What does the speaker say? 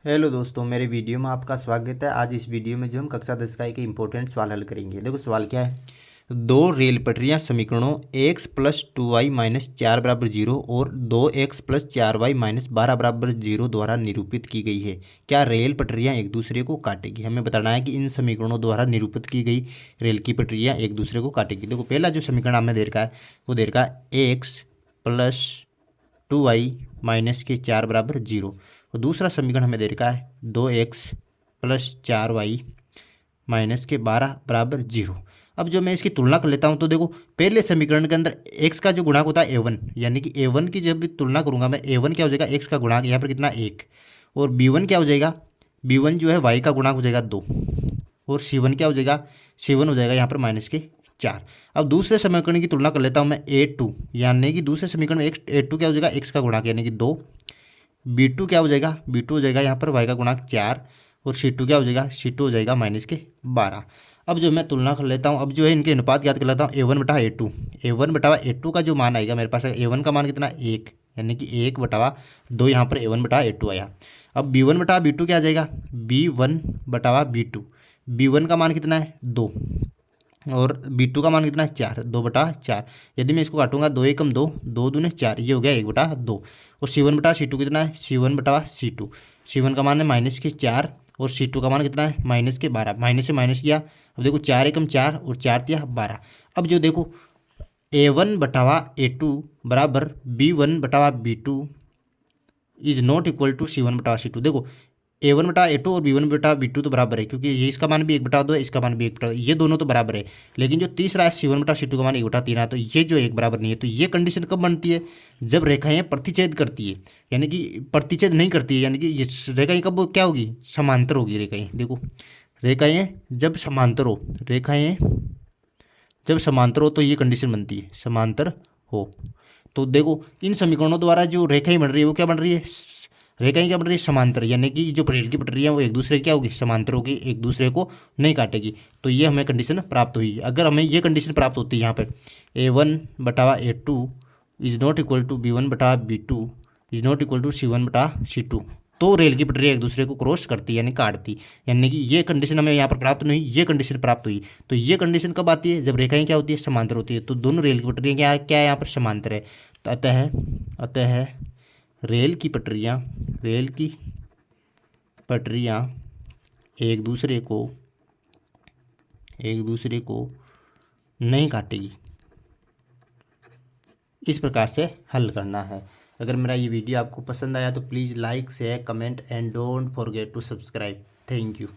Hello दोस्तों, मेरे video में आपका स्वागत है। आज इस वीडियो में जो हम कक्षा 10 का एक इम्पोर्टेंट सवाल हल करेंगे। देखो सवाल क्या है। दो रेल पटरियां समीकरणों x प्लस 2y माइनस 4 बराबर 0 और 2x प्लस 4y माइनस 12 बराबर 0 द्वारा निरूपित की गई है। क्या रेल पटरियां एक दूसरे को काटेगी? हमें बताना है कि इन समीकरणों द्वारा निरूपित की गई रेल की पटरियां एक दूसरे को काटेगी। देखो पहला जो समीकरण हमें दे रखा है वो दे रखा है x प्लस 2y माइनस के 4 बराबर 0 और दूसरा समीकरण हमें दे रखा है 2x प्लस 4y माइनस के 12 बराबर 0। अब जो मैं इसकी तुलना कर लेता हूं तो देखो पहले समीकरण के अंदर x का जो गुणांक होता है a1, यानी कि a1 की जब भी तुलना करूंगा मैं, a1 क्या हो जाएगा, x का गुणांक यहाँ पर कितना 1, और b1 क्या हो जाएगा, b1 जो है y का गुणांक हो जाएगा 2, और c1 क्या हो जाएगा, c1 हो जाएगा यहाँ पर माइनस के 4। अब दूसरे समीकरण की तुलना कर लेता हूँ मैं a2, यानी कि दूसरे समीकरण में a2 क्या हो जाएगा, x का गुणांक यानी कि 2, b2 क्या हो जाएगा, b2 हो जाएगा यहाँ पर y का गुणांक 4, और c2 क्या हो जाएगा, c2 हो जाएगा माइनस के 12। अब जो मैं तुलना कर लेता हूँ, अब जो है इनके अनुपात याद कर लेता हूँ, a1 बटा a2, a1 बटा a2 का जो मान आएगा मेरे पास a1 का मान कितना 1, यानी कि 1 बटा 2 यहाँ पर a1 बटा a2 आया। अब b1 बटा b2 क्या आ जाएगा, b1 बटा b2, b1 का मान कितना है 2 और b2 का मान कितना है 4, 2/4। यदि मैं इसको काटूंगा 2 एकम 2, 2 दूने 4, ये हो गया 1/2। और c1 बटा c2 कितना है, c1 बटा c2, c1 का मान है माइनस के 4 और c2 का मान कितना है माइनस के 12, माइनस से माइनस किया। अब देखो 4 एकम 4 और 4 तिया 12। अब जो देखो a1 बटावा a2 बराबर b1 बटावा b2 is not equal to c1 बटा c2। देखो a1 बटा a2 और b1 बटा b2 तो बराबर है, क्योंकि ये इसका मान भी 1/2 है, इसका मान भी 1/2, ये दोनों तो बराबर है। लेकिन जो तीसरा है c1 बटा c2 का मान 1/3 है, तो ये जो एक बराबर नहीं है। तो ये कंडीशन कब बनती है, जब रेखाएं प्रतिच्छेद करती है, यानी कि प्रतिच्छेद नहीं करती है, यानी कि ये रेखाएं कब क्या होगी, समांतर होगी रेखाएं। देखो रेखाएं जब समांतर हो, रेखाएं जब समांतर हो तो ये कंडीशन बनती है, समांतर हो। तो देखो इन समीकरणों द्वारा जो रेखाएं बन रही है वो क्या बन रही है, रेखाएं क्या बन रही है, समांतर, यानी कि जो रेल की पटरी है वो एक दूसरे क्या होगी, समांतर होगी, एक दूसरे को नहीं काटेगी। तो ये हमें कंडीशन प्राप्त हुई। अगर हमें ये कंडीशन प्राप्त होती है यहाँ पर a1 बटा a2 is not equal to b1 बटा b2 is not equal to c1 बटा c2, तो रेल की पटरी एक दूसरे को क्रॉस करती यानी काटती, यानी कि ये कंडीशन हमें यहाँ पर प्राप्त नहीं हुई, ये कंडीशन प्राप्त हुई। तो ये कंडीशन कब आती है, जब रेखाएं क्या होती है, समांतर होती है। तो दोनों रेल की पटरियाँ क्या क्या है यहाँ पर समांतर है। तो अतः रेल की पटरियाँ एक दूसरे को नहीं काटेगी। इस प्रकार से हल करना है। अगर मेरा ये वीडियो आपको पसंद आया तो please like share comment and don't forget to subscribe. Thank you.